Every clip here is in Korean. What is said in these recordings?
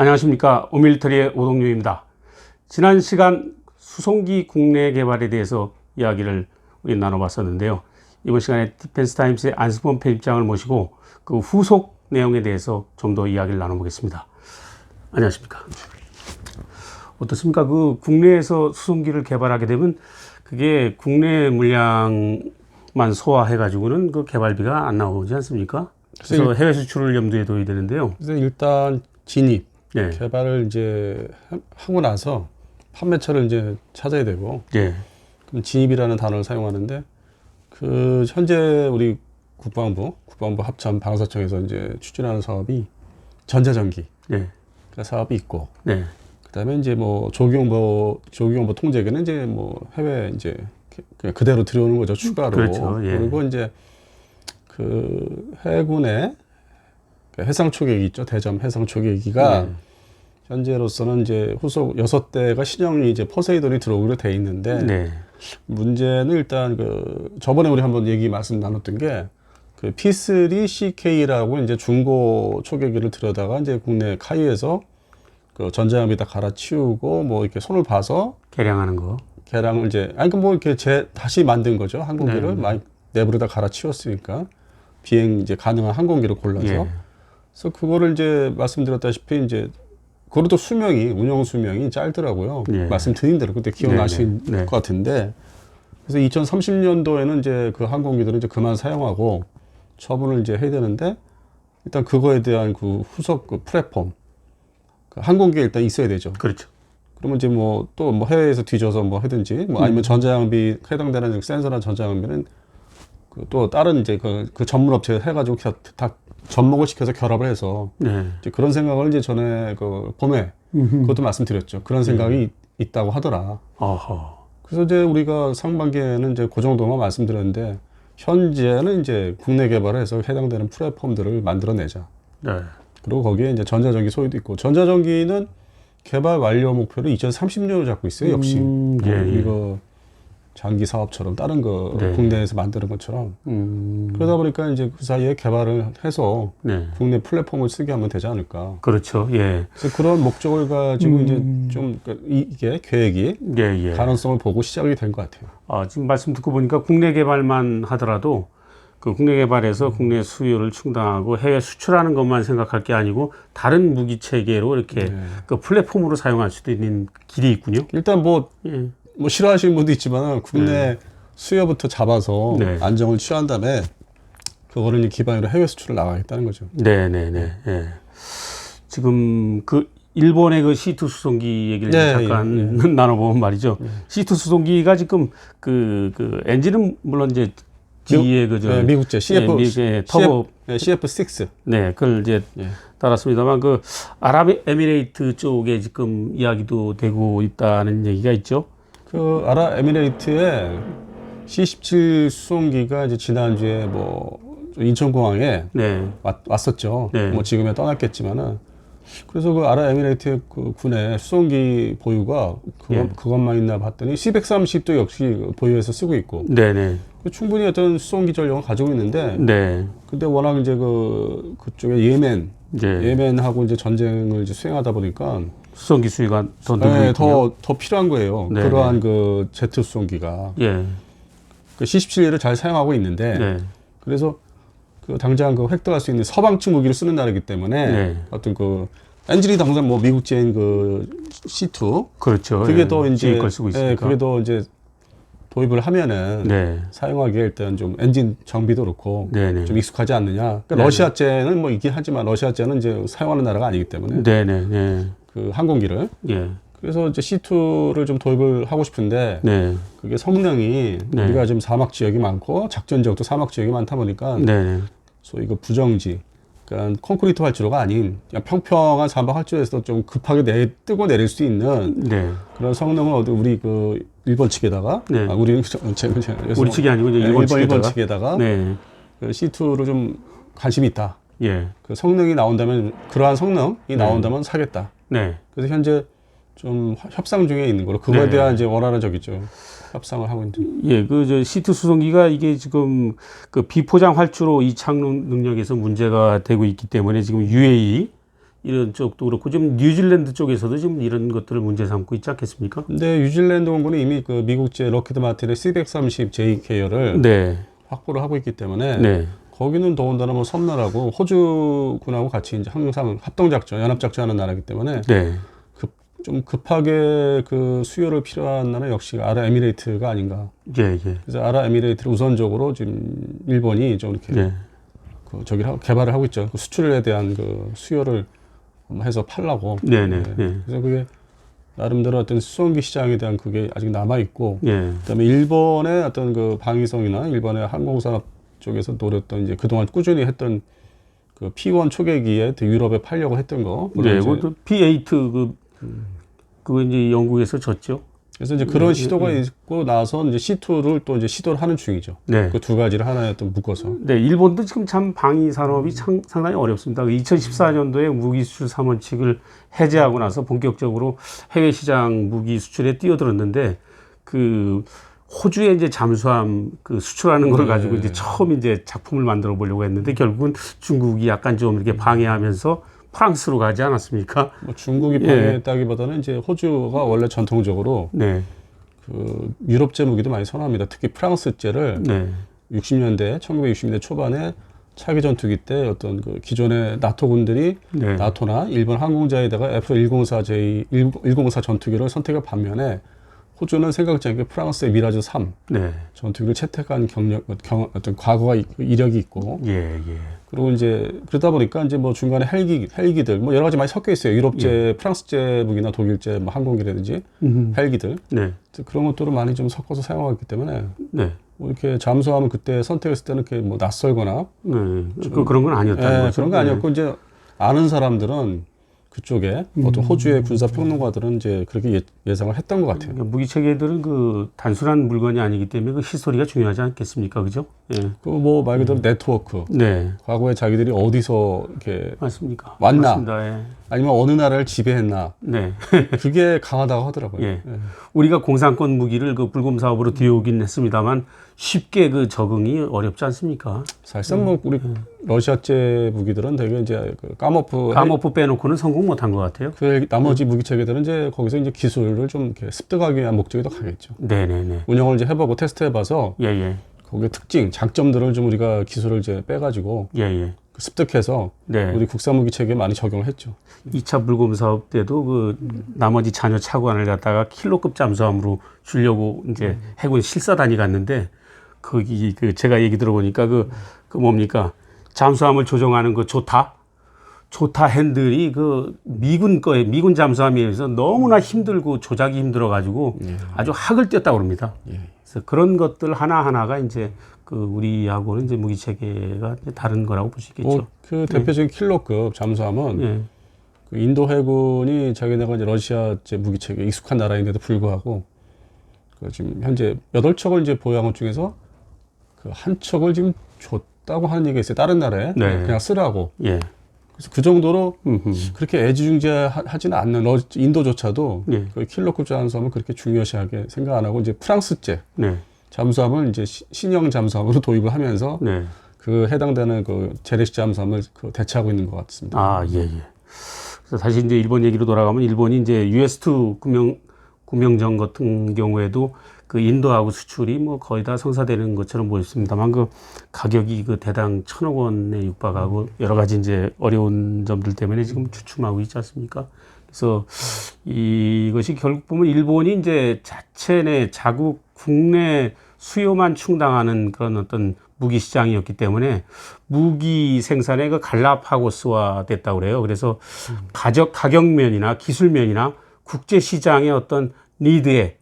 안녕하십니까. 오밀터리의 오동료입니다. 지난 시간 수송기 국내 개발에 대해서 이야기를 우리 나눠봤었는데요. 이번 시간에 디펜스타임스의 안승범 편집장을 모시고 그 후속 내용에 대해서 좀 더 이야기를 나눠보겠습니다. 안녕하십니까. 어떻습니까? 그 국내에서 수송기를 개발하게 되면 그게 국내 물량만 소화해가지고는 그 개발비가 안 나오지 않습니까? 그래서 해외 수출을 염두에 둬야 되는데요. 그래서 일단 진입, 예. 개발을 이제 하고 나서 판매처를 이제 찾아야 되고, 예. 그럼 진입이라는 단어를 사용하는데, 그 현재 우리 국방부 합참 방사청에서 이제 추진하는 사업이 전자전기 예. 그 사업이 있고, 네. 그다음에 이제 뭐 조기용보 통제기는 이제 뭐 해외 이제 그냥 그대로 들여오는 거죠, 추가로. 그렇죠. 예. 그리고 이제 그 해군의 해상 초계기 있죠, 대잠 해상 초계기가 현재로서는 이제 후속 6대가 신형이 이제 포세이돈이 들어오기로 돼 있는데, 네. 문제는 일단 그 저번에 우리 한번 말씀 나눴던 게 그 P3CK라고 이제 중고 초계기를 들여다가 이제 국내 카이에서 그 전자장비 다 갈아치우고 뭐 이렇게 손을 봐서 개량하는 거. 개량을 이제 뭐 이렇게 다시 만든 거죠, 항공기를. 네. 많이 내부를 다 갈아치웠으니까 비행 이제 가능한 항공기를 골라서. 예. 그래서 그거를 이제 말씀드렸다시피 이제 그것도 운영 수명이 짧더라고요. 예. 말씀드린 대로 그때 기억나실 네. 것 같은데, 그래서 2030년도에는 이제 그 항공기들은 이제 그만 사용하고 처분을 이제 해야 되는데, 일단 그거에 대한 그 후속 그 플랫폼, 그 항공기에 일단 있어야 되죠. 그렇죠. 그러면 이제 뭐 또 뭐 해외에서 뒤져서 뭐 하든지, 뭐 아니면 전자장비 해당되는 센서나 전자장비는 그 또 다른 이제 그 전문 업체 해가지고 다 접목을 시켜서 결합을 해서, 네. 이제 그런 생각을 이제 전에 그 봄에 그것도 말씀드렸죠. 그런 생각이 있다고 하더라. 어허. 그래서 이제 우리가 상반기에는 이제 그 정도만 말씀드렸는데, 현재는 이제 국내 개발해서 해당되는 플랫폼들을 만들어내자. 네. 그리고 거기에 이제 전자전기 소유도 있고, 전자전기는 개발 완료 목표를 2030년으로 잡고 있어요. 역시 예. 이거 장기 사업처럼 다른 거 네. 국내에서 만드는 것처럼. 그러다 보니까 이제 그 사이에 개발을 해서 네. 국내 플랫폼을 쓰게 하면 되지 않을까. 그렇죠. 예. 그래서 그런 목적을 가지고 이제 좀 이게 계획이 예. 가능성을 보고 시작이 된 것 같아요. 지금 말씀 듣고 보니까 국내 개발만 하더라도 그 국내 개발에서 국내 수요를 충당하고 해외 수출하는 것만 생각할 게 아니고 다른 무기 체계로 이렇게 그 플랫폼으로 사용할 수도 있는 길이 있군요. 일단 뭐 싫어하시는 분도 있지만 국내 수요부터 잡아서 네. 안정을 취한 다음에 그거를 이제 기반으로 해외 수출을 나가겠다는 거죠. 네네네. 예. 지금 그 일본의 그 C2 수송기 얘기를 잠깐 나눠보면 말이죠. C2 수송기가 지금 그 엔진은 물론 이제 G의 그저 미국제 터보 CF6. 네, 그걸 이제 달았습니다만 그 아랍에미레이트 쪽에 지금 이야기도 되고 있다는 얘기가 있죠. 그 아랍에미레이트의 C17 수송기가 이제 지난주에 뭐 인천공항에 왔었죠. 네. 뭐 지금은 떠났겠지만은, 그래서 그 아랍에미레이트 그 군의 수송기 보유가 그것만 있나 봤더니 C130도 역시 보유해서 쓰고 있고. 네네. 충분히 어떤 수송기 전력을 가지고 있는데, 근데 워낙 이제 그쪽에 예멘하고 이제 전쟁을 이제 수행하다 보니까 수송기 수요가 더 늘고 더 필요한 거예요. 그러한 그 제트 수송기가. 그 C17을 잘 사용하고 있는데, 그래서 그 당장 그 획득할 수 있는 서방측 무기를 쓰는 나라이기 때문에 어떤 그 엔진이 당장 뭐 미국제인 그 C2, 그렇죠. 그게 더 이제 걸 쓰고 있으니까. 그게 더 이제 도입을 하면은 사용하기에 일단 좀 엔진 정비도 그렇고 좀 익숙하지 않느냐. 그러니까 러시아제는 뭐 있긴 하지만 러시아제는 이제 사용하는 나라가 아니기 때문에 그 항공기를. 그래서 이제 C2를 좀 도입을 하고 싶은데 그게 성능이 우리가 지금 사막 지역이 많고 작전 지역도 사막 지역이 많다 보니까 소위 그 부정지, 그러니까 콘크리트 활주로가 아닌 그냥 평평한 사막 활주로에서 좀 급하게 뜨고 내릴 수 있는 그런 성능을 우리 그 일본 측에다가 우리 측이 아니고 이제 일본 측에다가 그 C2로 좀 관심이 있다. 그 성능이 나온다면, 그러한 성능이 나온다면 사겠다. 그래서 현재 좀 협상 중에 있는 거로, 그거에 대한 이제 원활한 협상을 하고 있는. 그 C2 수송기가 이게 지금 그 비포장 활주로 이착륙 능력에서 문제가 되고 있기 때문에 지금 이런 쪽도 그렇고 지금 뉴질랜드 쪽에서도 지금 이런 것들을 문제 삼고 있지 않겠습니까? 근데 뉴질랜드 공군은 이미 그 미국제 럭히드 마틴의 C-130J 계열을 네. 확보를 하고 있기 때문에 네. 거기는 더군다나 뭐 섬나라고 호주군하고 같이 이제 항상 합동작전, 연합작전하는 나라이기 때문에 네. 좀 급하게 그 수요를 필요한 나라 역시 아랍에미레이트가 아닌가. 예, 예. 그래서 아랍에미레이트를 우선적으로 지금 일본이 좀 이렇게 네. 그 저기를 개발을 하고 있죠. 그 수출에 대한 그 수요를 해서 팔라고. 네네. 네. 그래서 그게 나름대로 어떤 수송기 시장에 대한 그게 아직 남아 있고, 예. 그다음에 일본의 어떤 그 방위성이나 일본의 항공산업 쪽에서 노렸던 이제 그동안 꾸준히 했던 그 P1 초계기에 유럽에 팔려고 했던 거. 네, 그것도 P8 그거 이제 영국에서 졌죠. 그래서 이제 그런 시도가 있고 나서 이제 C2를 또 이제 시도를 하는 중이죠. 네. 그 두 가지를 하나에 또 묶어서. 네, 일본도 지금 참 방위 산업이 상당히 어렵습니다. 2014년도에 무기 수출 3원칙을 해제하고 나서 본격적으로 해외 시장 무기 수출에 뛰어들었는데 그 호주에 이제 잠수함 그 수출하는 걸 가지고 이제 처음 이제 작품을 만들어 보려고 했는데 결국은 중국이 약간 좀 이렇게 방해하면서 프랑스로 가지 않았습니까? 뭐 중국이 방해했다기보다는 이제 호주가 원래 전통적으로 네. 그 유럽제 무기도 많이 선호합니다. 특히 프랑스제를 60년대, 1960년대 초반에 차기 전투기 때 어떤 그 기존의 나토 군들이 나토나 일본 항공자에다가 F-104J, 104 전투기를 선택한 반면에 호주는 생각지 않게 프랑스의 미라즈 3 전투기를 채택한 어떤 과거가 이력이 있고, 그리고 이제 그러다 보니까 이제 뭐 중간에 헬기들 뭐 여러 가지 많이 섞여 있어요. 유럽제, 프랑스제 무기나 독일제 뭐 항공기라든지 헬기들 그런 것들을 많이 좀 섞어서 사용하기 때문에 뭐 이렇게 잠수함을 그때 선택했을 때는 이렇게 뭐 낯설거나 그런 건 아니었다는 거죠. 그런 거 아니었고 이제 아는 사람들은 그쪽에 어떤 호주의 군사 평론가들은 이제 그렇게 예상을 했던 것 같아요. 그러니까 무기 체계들은 그 단순한 물건이 아니기 때문에 그 히스토리가 중요하지 않겠습니까, 그죠? 그 뭐 말 그대로 네트워크. 과거에 자기들이 어디서 이렇게 맞습니까? 왔나, 맞습니다. 아니면 어느 나라를 지배했나. 그게 강하다고 하더라고요. 우리가 공산권 무기를 그 불금 사업으로 들여오긴 했습니다만 쉽게 그 적응이 어렵지 않습니까? 사실상 뭐 우리 러시아제 무기들은 되게 이제 그 까모프 빼놓고는 성공 못한 것 같아요. 그 나머지 무기 체계들은 이제 거기서 이제 기술을 좀 이렇게 습득하기 위한 목적이 더 강했죠. 운영을 이제 해보고 테스트해봐서 거기에 특징, 장점들을 좀 우리가 기술을 이제 빼가지고 습득해서 우리 국산 무기 체계에 많이 적용을 했죠. 2차 불금 사업 때도 그 나머지 잔여 차관을 갖다가 킬로급 잠수함으로 주려고 이제 해군 실사단이 갔는데 거기 그 제가 얘기 들어보니까 그 뭡니까 잠수함을 조종하는 그 조타 핸들이 그 미군 잠수함에서 너무나 힘들고 조작이 힘들어가지고 아주 학을 뛰었다고 그럽니다. 그래서 그런 것들 하나하나가 이제 그 우리하고는 이제 무기 체계가 다른 거라고 볼 수 있겠죠. 그 대표적인 킬러급 잠수함은 그 인도 해군이 자기네가 이제 러시아제 무기 체계에 익숙한 나라인데도 불구하고 그 지금 현재 8척을 이제 보유한 것 중에서 그 한 척을 지금 줬다고 하는 얘기가 있어요. 다른 나라에 그냥 쓰라고. 그래서 그 정도로 그렇게 애지중지하지는 않는 인도조차도 그 킬러급 잠수함을 그렇게 중요시하게 생각 안 하고 이제 프랑스제 잠수함을 이제 신형 잠수함으로 도입을 하면서 그 해당되는 그 재래식 잠수함을 그 대체하고 있는 것 같습니다. 그래서 다시 이제 일본 얘기로 돌아가면 일본이 이제 US2 구명정 같은 경우에도 그 인도하고 수출이 뭐 거의 다 성사되는 것처럼 보였습니다만 그 가격이 그 대당 1,000억 원에 육박하고 여러 가지 이제 어려운 점들 때문에 지금 주춤하고 있지 않습니까? 그래서 이것이 결국 보면 일본이 이제 자체 내 자국 국내 수요만 충당하는 그런 어떤 무기 시장이었기 때문에 무기 생산의 그 갈라파고스화 됐다고 그래요. 그래서 가격면이나 기술면이나 국제 시장의 어떤 니드에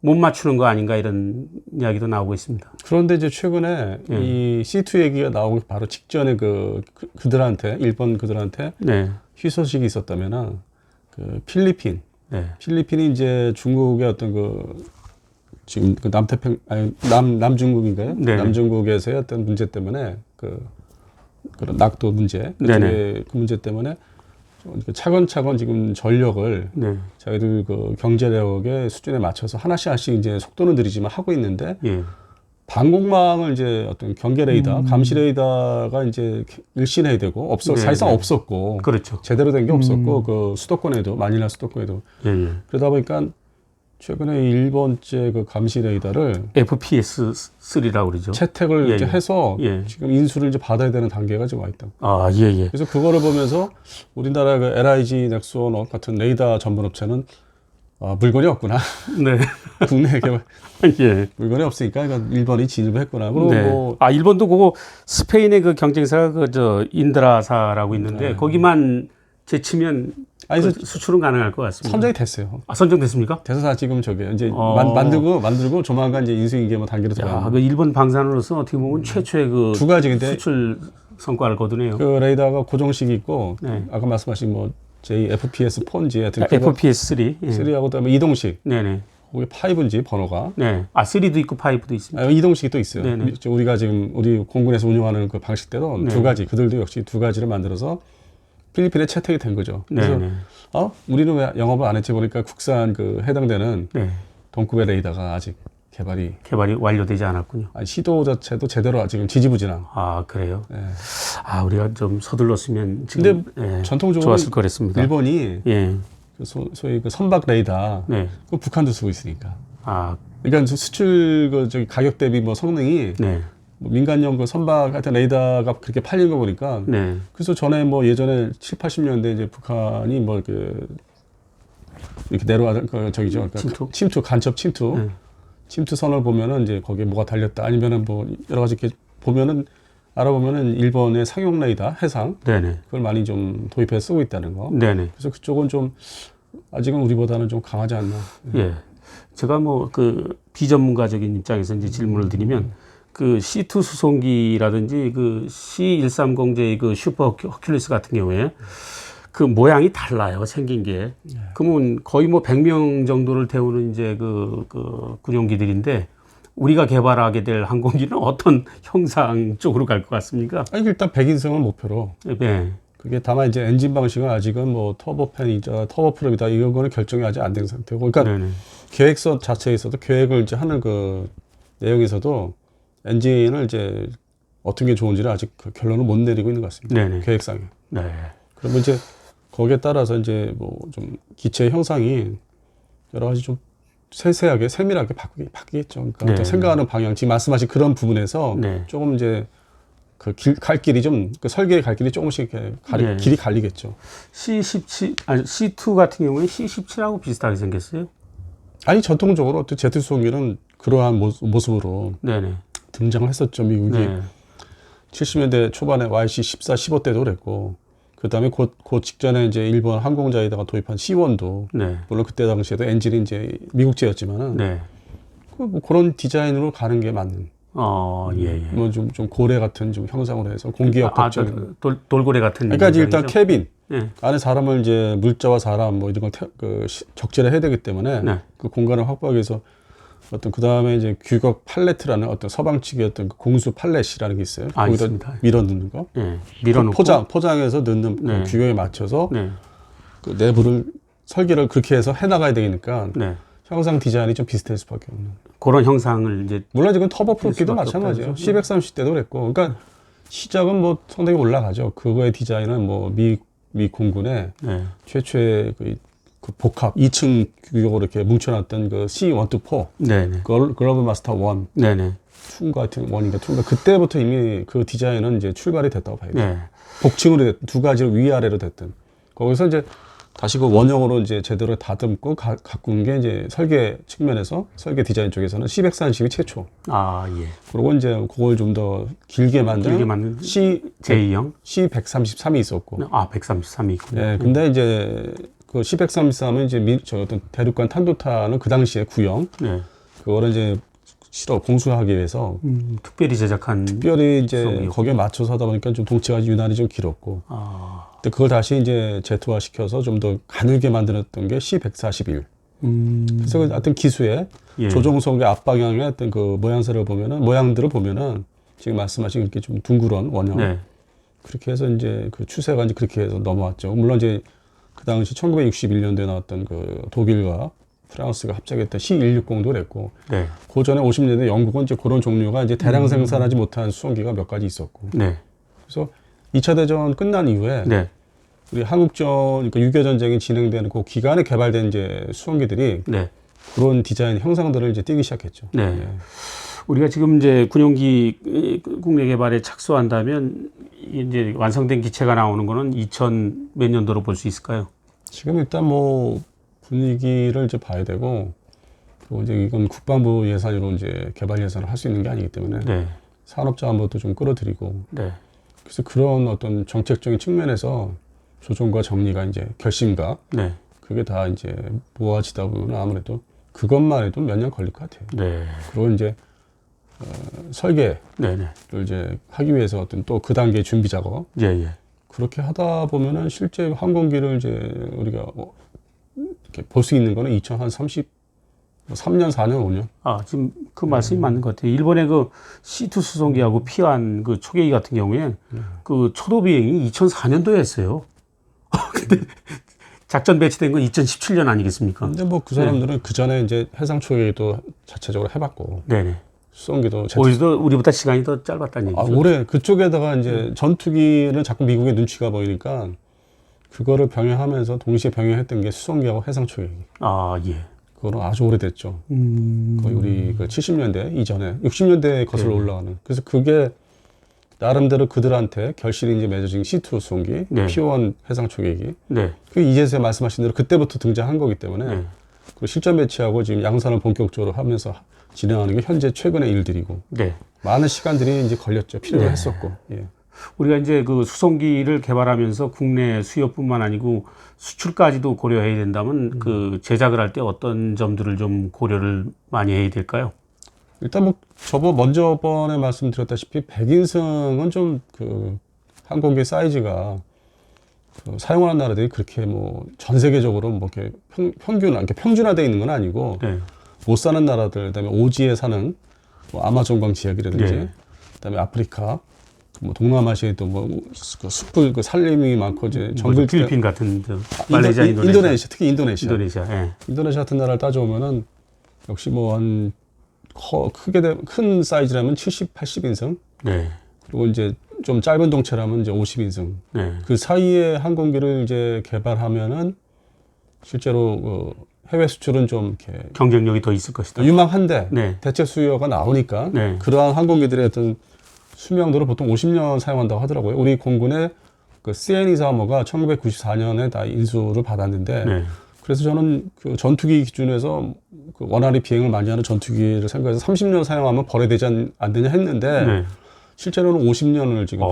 못 맞추는 거 아닌가 이런 이야기도 나오고 있습니다. 그런데 이제 최근에 이 C2 얘기가 나오기 바로 직전에 그들한테 일본 그들한테 희소식이 있었다면은 그 필리핀이 이제 중국의 어떤 지금 그 남중국인가요? 남중국에서의 어떤 문제 때문에 그런 낙도 문제, 그 문제 때문에 차근차근 지금 전력을 자기들 그 경제력의 수준에 맞춰서 하나씩 이제 속도는 느리지만 하고 있는데 방공망을 이제 어떤 경계 레이더, 감시 레이더가 이제 일신해야 되고 사실상 없었고, 그렇죠. 제대로 된 게 없었고, 그 수도권에도 마닐라 수도권에도 그러다 보니까 최근에 일본제 그 감시 레이더를 FPS-3라고 그러죠. 채택을 이제 해서 지금 인수를 이제 받아야 되는 단계가 지금 와 있다. 아, 예. 그래서 그거를 보면서 우리나라 그 LIG 넥스원 같은 레이더 전문 업체는 물건이 없구나. 네. 국내 개발 물건이 없으니까 일본이 진입을 했구나. 그리고 뭐 일본도 그거 스페인의 그 경쟁사가 인드라사라고 있는데 거기만 제치면 수출은 가능할 것 같습니다. 선정이 됐어요. 선정됐습니까? 돼서 지금 저기 이제 만들고 조만간 이제 인수인계 뭐 단계로 들어가요. 그 일본 방산으로서 어떻게 보면 최초의 그 두 가지인데 수출 성과를 거두네요. 그 레이더가 고정식이 있고 아까 말씀하신 뭐 JFPS 4인지 하여튼 FPS 3하고 그다음에 이동식. 네네. 거기 5인지 번호가. 네. 3도 있고 5도 있습니다. 이동식이 또 있어요. 네네. 우리가 지금 우리 공군에서 운영하는 그 방식대로 두 가지, 그들도 역시 두 가지를 만들어서 필리핀에 채택이 된 거죠. 그래서 우리는 왜 영업을 안 했지 보니까 국산 그 해당되는 동급의 레이더가 아직 개발이 완료되지 않았군요. 시도 자체도 제대로 지금 지지부진한. 아, 그래요? 우리가 좀 서둘렀으면 지금 전통적으로 좋았을 거랬습니다. 일본이 그 소위 그 선박 레이더 그 북한도 쓰고 있으니까. 그러니까 수출 저기 가격 대비 뭐 성능이 뭐 민간용 그 선박 같은 레이더가 그렇게 팔린 거 보니까. 그래서 전에 뭐 예전에 7, 80년대 이제 북한이 뭐 이렇게 내려와던 그 저기죠. 침투 간첩 침투선을 보면은 이제 거기에 뭐가 달렸다 아니면은 뭐 여러 가지 이렇게 보면은 알아보면은 일본의 상용 레이더 해상 그걸 많이 좀 도입해 쓰고 있다는 거. 그래서 그쪽은 좀 아직은 우리보다는 좀 강하지 않나. 제가 뭐 그 비전문가적인 입장에서 이제 질문을 드리면 그 C2 수송기라든지 그 C130J 그 슈퍼 허큘리스 같은 경우에 그 모양이 달라요, 생긴 게. 그러면 거의 뭐 100명 정도를 태우는 이제 그 군용기들인데 우리가 개발하게 될 항공기는 어떤 형상 쪽으로 갈 것 같습니까? 일단 100인승을 목표로. 그게 다만 이제 엔진 방식은 아직은 뭐 터보팬이자 터보프롭이다 이런 거는 결정이 아직 안 된 상태고. 그러니까 계획서 자체에서도 계획을 이제 하는 그 내용에서도 엔진을 이제 어떤 게 좋은지를 아직 그 결론을 못 내리고 있는 것 같습니다. 계획상에. 그러면 이제 거기에 따라서 이제 뭐 좀 기체 형상이 여러 가지 좀 세세하게 세밀하게 바뀌겠죠. 그러니까 생각하는 방향, 지금 말씀하신 그런 부분에서 조금 이제 그 갈 길이 좀 그 설계의 갈 길이 조금씩 이렇게 길이 갈리겠죠. C2 같은 경우에 C17하고 비슷하게 생겼어요? 아니 전통적으로 또 제트 수송기는 그러한 모습으로 등장을 했었죠. 미국이 70년대 초반에 YC-14, 15 때도 그랬고. 그 다음에 그 직전에 이제 일본 항공자에다가 도입한 C1도 물론 그때 당시에도 엔진이 이제 미국제였지만은 뭐 그런 디자인으로 가는 게 맞는. 뭐 좀 고래 같은 좀 형상으로 해서 공기역학적인 돌고래 같은. 그러니까 일단 캐빈 안에 사람을 이제 물자와 사람 뭐 이런 걸 적재를 해야 되기 때문에 그 공간을 확보하기 위해서 어떤 그 다음에 이제 규격 팔레트라는 어떤 서방 측의 어떤 공수 팔렛이라는 게 있어요. 거기다 있습니다. 밀어 넣는 거. 밀어놓고 포장해서 넣는 그 규격에 맞춰서 그 내부를 설계를 그렇게 해서 해나가야 되니까 형상 디자인이 좀 비슷할 수밖에 없는. 그런 형상을 이제 물론 지금 터보프롭기도 마찬가지예요. C130 때도 그랬고, 그러니까 시작은 뭐 상당히 올라가죠. 그거의 디자인은 뭐 미 공군의 최초의 그 복합 2층 규격으로 이렇게 뭉쳐놨던 그 C124 글로벌 마스터 1 2인가 같은 1인가 2인가 그때부터 이미 그 디자인은 이제 출발이 됐다고 봐야 돼요. 복층으로 두 가지로 위아래로 됐든 거기서 이제 다시 그 원형으로 이제 제대로 다듬고 가꾼 게 이제 설계 측면에서 설계 디자인 쪽에서는 C130이 최초. 그리고 이제 그걸 좀 더 길게 만든 J2형 C133이 있었고. 133이 있군요. 근데 이제 그 C133은 이제 저 어떤 대륙간 탄도탄은 그 당시에 구형. 그거를 이제 공수하기 위해서 특별히 제작한. 특별히 이제 거기에 맞춰서 하다 보니까 좀 동체가 유난히 좀 길었고. 근데 그걸 다시 이제 제트화 시켜서 좀 더 가늘게 만들었던 게 C141. 그래서 어떤 기수의 조종석의 앞방향의 어떤 그 모양들을 보면은 지금 말씀하신 이렇게 좀 둥그런 원형. 그렇게 해서 이제 그 추세가 이제 그렇게 해서 넘어왔죠. 물론 이제 그 당시 1961년도에 나왔던 그 독일과 프랑스가 합작했던 C-160도 그랬고, 네. 그 전에 50년대 영국은 이제 그런 종류가 이제 대량 생산하지 못한 수송기가 몇 가지 있었고, 네. 그래서 2차 대전 끝난 이후에 네. 우리 한국전, 그러니까 6.25 전쟁이 진행되는 그 기간에 개발된 이제 수송기들이 네. 그런 디자인 형상들을 이제 띄기 시작했죠. 네. 네. 우리가 지금 이제 군용기 국내 개발에 착수한다면 이제 완성된 기체가 나오는 거는 2000 몇 년도로 볼 수 있을까요? 지금 일단 뭐 분위기를 이제 봐야 되고, 그리고 이제 이건 국방부 예산으로 이제 개발 예산을 할 수 있는 게 아니기 때문에 네. 산업자원부터 좀 끌어들이고, 네. 그래서 그런 어떤 정책적인 측면에서 조정과 정리가 이제 결심과 네. 그게 다 이제 모아지다 보면 아무래도 그것만 해도 몇 년 걸릴 것 같아요. 네. 그리고 이제 설계를 네네. 이제 하기 위해서 어떤 또 그 단계의 준비 작업. 예, 예. 그렇게 하다 보면은 실제 항공기를 이제 우리가 이렇게 볼 수 있는 거는 2030, 3년, 4년, 5년. 아, 지금 그 말씀이 맞는 것 같아요. 일본의 그 C2 수송기하고 피한 그 초계기 같은 경우엔 그 초도 비행이 2004년도에 했어요. 근데 작전 배치된 건 2017년 아니겠습니까? 근데 뭐 그 사람들은 네. 그 전에 이제 해상 초계기도 자체적으로 해봤고. 네네. 수송기도 오히려 우리보다 시간이 더 짧았다는 얘기죠. 아, 올해 그쪽에다가 이제 전투기는 자꾸 미국의 눈치가 보이니까 그거를 병행하면서 동시에 병행했던 게 수송기하고 해상 초계기. 아, 예. 그거는 아주 오래됐죠. 거의 우리 그 70년대 이전에 60년대에 거슬러 네. 올라가는. 그래서 그게 나름대로 그들한테 결실이 이제 맺어진 C2 수송기, 네. P1 해상 초계기. 네. 그 이제서 말씀하신 대로 그때부터 등장한 거기 때문에 네. 그 실전 배치하고 지금 양산을 본격적으로 하면서 진행하는 게 현재 최근의 일들이고 네. 많은 시간들이 이제 걸렸죠. 필요했었고. 네. 예. 우리가 이제 그 수송기를 개발하면서 국내 수요뿐만 아니고 수출까지도 고려해야 된다면 그 제작을 할 때 어떤 점들을 좀 고려를 많이 해야 될까요? 일단 뭐 먼저 번에 말씀드렸다시피 백인승은 좀 그 항공기 사이즈가 그 사용하는 나라들이 그렇게 뭐 전 세계적으로 뭐 이렇게 이렇게 평준화되어 있는 건 아니고 네. 못 사는 나라들, 그다음에 오지에 사는 뭐 아마존강 지역이라든지, 네. 그다음에 아프리카, 뭐 동남아시아에도 뭐 그 숯불 그 살림이 많고 이제 정글 필리핀 같은 말레이시아, 인도네시아, 특히 인도네시아, 예. 인도네시아 같은 나라를 따져보면은 역시 뭐 한 큰 사이즈라면 70, 80인승, 네. 그리고 이제 좀 짧은 동체라면 이제 50인승, 네. 그 사이에 항공기를 이제 개발하면은 실제로 해외 수출은 좀 이렇게 경쟁력이 더 있을 것이다. 유망한데 네. 대체 수요가 나오니까 네. 그러한 항공기들의 어떤 수명도를 보통 50년 사용한다고 하더라고요. 우리 공군의 그 CN-235가 1994년에 다 인수를 받았는데 네. 그래서 저는 그 전투기 기준에서 그 원활히 비행을 많이 하는 전투기를 생각해서 30년 사용하면 벌해되지 안 되냐 했는데 네. 실제로는 50년을 지금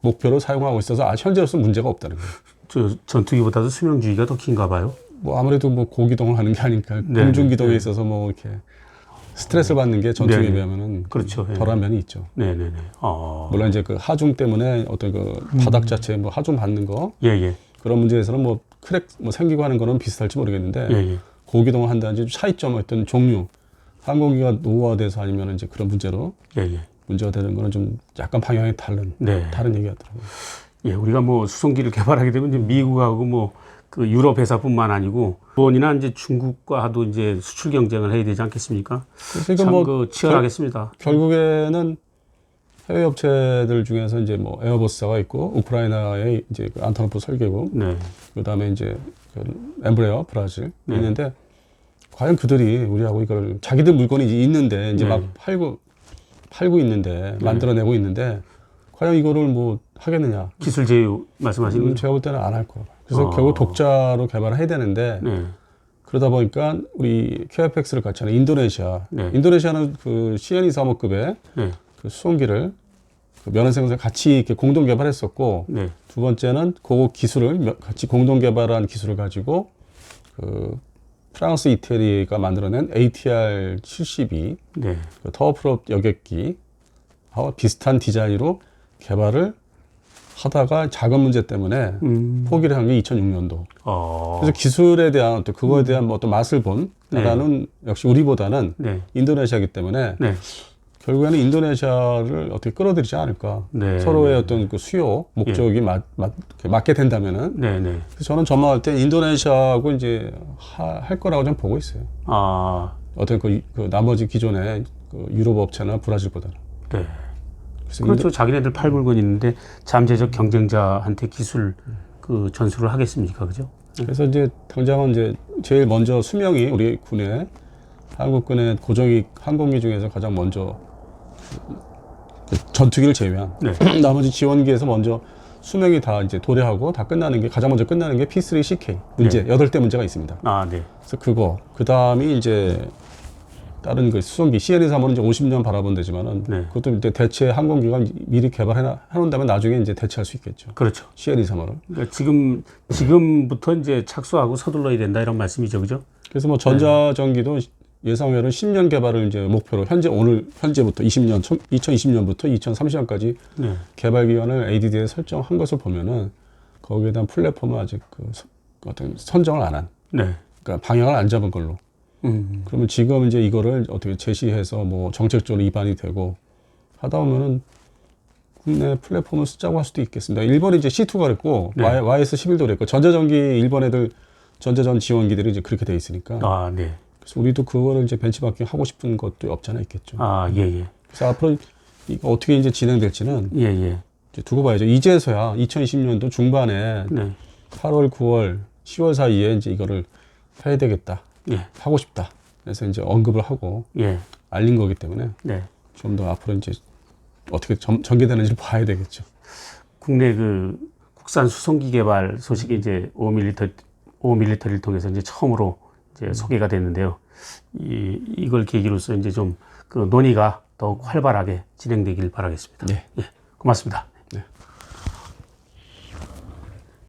목표로 사용하고 있어서 현재로서는 문제가 없다는 거예요. 저 전투기보다도 수명 주기가 더 긴가 봐요. 뭐 아무래도 뭐 고기동을 하는 게 아니니까 네. 공중기동에 네. 있어서 뭐 이렇게 스트레스를 받는 게 전투기에 비하면은 그렇죠. 덜한 면이 있죠. 네네네. 물론 이제 그 하중 때문에 어떤 그 바닥 자체에 뭐 하중 받는 거 그런 문제에서는 뭐 크랙 뭐 생기고 하는 거는 비슷할지 모르겠는데 고기동을 한다든지 차이점 어떤 종류 항공기가 노후화돼서 아니면 이제 그런 문제로 문제가 되는 거는 좀 약간 방향이 다른 얘기 같더라고요. 예, 우리가 뭐 수송기를 개발하게 되면 이제 미국하고 뭐 그 유럽 회사뿐만 아니고 일본이나 이제 중국과도 이제 수출 경쟁을 해야 되지 않겠습니까? 참 뭐 그 치열하겠습니다. 결국에는 해외 업체들 중에서 이제 뭐 에어버스가 있고 우크라이나의 이제 그 안토노프 설계국, 네. 그다음에 이제 그 엠브레어 브라질 네. 있는데 과연 그들이 우리하고 이걸 자기들 물건이 있는데 이제 막 팔고 있는데 만들어내고 있는데 과연 이거를 뭐 하겠느냐? 기술 제휴 말씀하시는 거죠? 제가 볼 때는 안 할 거예요. 그래서 결국 독자로 개발을 해야 되는데 그러다 보니까 우리 KFX를 같이 하는 인도네시아, 인도네시아는 그 CN-235급의 그 수송기를 그 면허생산 같이 이렇게 공동 개발했었고 두 번째는 그 기술을 같이 공동 개발한 기술을 가지고 그 프랑스 이태리가 만들어낸 ATR-72 그 터보프롭 여객기와 비슷한 디자인으로 개발을 하다가 자금 문제 때문에 포기를 한 게 2006년도. 그래서 기술에 대한 어떤 그거에 대한 뭐 어떤 맛을 본 나라는 역시 우리보다는 인도네시아이기 때문에 결국에는 인도네시아를 어떻게 끌어들이지 않을까. 네, 서로의 네. 어떤 그 수요 목적이 맞게 된다면은. 네, 네. 그래서 저는 전망할 때 인도네시아하고 이제 할 거라고 좀 보고 있어요. 아, 어떤 그 나머지 기존의 그 유럽 업체나 브라질보다는. 네. 그렇죠. 자기네들 팔 물건 있는데 잠재적 경쟁자한테 기술 그 전수를 하겠습니까, 그죠? 그래서 이제 당장은 이제 제일 먼저 수명이 우리 군의 한국군의 고정익 항공기 중에서 가장 먼저 전투기를 제외한 네. 나머지 지원기에서 먼저 수명이 다 이제 도래하고 다 끝나는 게 가장 먼저 끝나는 게 P3CK 문제, 네. 8대 문제가 있습니다. 아, 네. 그래서 그 다음이 이제 다른 그 수송기 CN-235는 이제 50년 바라본 되지만은 네. 그것도 이제 대체 항공기가 미리 개발해놓는다면 나중에 이제 대체할 수 있겠죠. 그렇죠. CN-235를. 그러니까 지금부터 이제 착수하고 서둘러야 된다 이런 말씀이죠, 그죠? 그래서 뭐 전자전기도 예상외로는 10년 개발을 이제 목표로 현재부터 2020년부터 2030년까지 네. 개발 기간을 ADD에 설정한 것을 보면은 거기에 대한 플랫폼은 아직 그 어떤 선정을 안 한. 네. 그러니까 방향을 안 잡은 걸로. 그러면 지금 이제 이거를 어떻게 제시해서 뭐 정책적으로 입안이 되고 하다 보면은 국내 플랫폼을 쓰자고 할 수도 있겠습니다. 일본이 이제 C2가 그랬고 네. YS11도 그랬고 전자전기 일본 애들 전자전 지원기들이 이제 그렇게 돼 있으니까. 아, 네. 그래서 우리도 그거를 이제 벤치마킹 하고 싶은 것도 없지 않아 있겠죠. 아, 예, 예. 그래서 앞으로 이거 어떻게 이제 진행될지는 예, 예. 이제 두고 봐야죠. 이제서야 2020년도 중반에 네. 8월, 9월, 10월 사이에 이제 이거를 해야 되겠다. 예. 하고 싶다. 그래서 이제 언급을 하고 예. 알린 거기 때문에 네. 좀 더 앞으로 이제 어떻게 전개되는지 봐야 되겠죠. 국내 그 국산 수송기 개발 소식이 이제 오밀리터리를 통해서 이제 처음으로 이제 소개가 됐는데요. 이걸 계기로서 이제 좀 그 논의가 더욱 활발하게 진행되길 바라겠습니다. 네. 예. 고맙습니다.